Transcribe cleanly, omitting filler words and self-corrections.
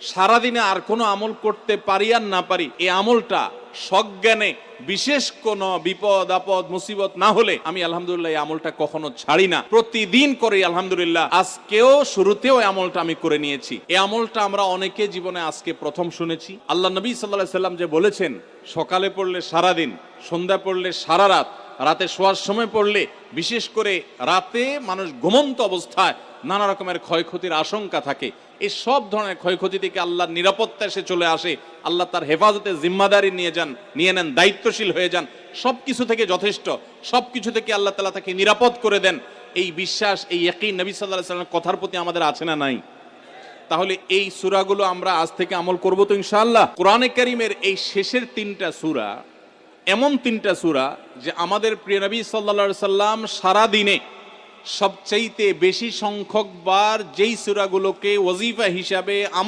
সারাদিনে আর কোনো আমল করতে পারি আর না পারি, এই আমলটা সজ্ঞানে বিশেষ কোন বিপদ আপদ মুসিবত না হলে আমি আলহামদুলিল্লাহ এই আমলটা কখনো ছাড়ি না, প্রতিদিন করি আলহামদুলিল্লাহ। আজকেও শুরুতেও এই আমলটা আমি করে নিয়েছি। এই আমলটা আমরা অনেকে জীবনে আজকে প্রথম শুনেছি। আল্লাহ নবী সাল্লাল্লাহু আলাইহি সাল্লাম যে বলেছেন, সকালে পড়লে সারাদিন, সন্ধ্যা পড়লে সারা রাত, রাতে শোয়ার সময় পড়লে, বিশেষ করে রাতে মানুষ ঘুমন্ত অবস্থায় নানা রকমের ক্ষয়ক্ষতির আশঙ্কা থাকে। এই সব ধরনের ক্ষয়ক্ষতি থেকে আল্লাহর নিরাপত্তা এসে চলে আসে। আল্লাহ তার হেফাজতে জিম্মাদারি নিয়ে নেন, দায়িত্বশীল হয়ে যান। সবকিছু থেকে যথেষ্ট, সবকিছু থেকে আল্লাহ তাআলা তাকে নিরাপদ করে দেন। এই বিশ্বাস, এই ইয়াকিন নবী সাল্লাল্লাহু আলাইহি সাল্লামের কথার প্রতি আমাদের আছে না নাই? তাহলে এই সূরাগুলো আমরা আজ থেকে আমল করব তো ইনশাআল্লাহ। কোরআনে কারীমের এই শেষের তিনটা সূরা এমন তিনটা সূরা যে আমাদের প্রিয় নবী সাল্লাল্লাহু আলাইহি সাল্লাম সারা দিনে সবচাইতে বেশি সংখ্যক বার যেই সূরাগুলোকে ওয়াজিফা হিসাবে আমল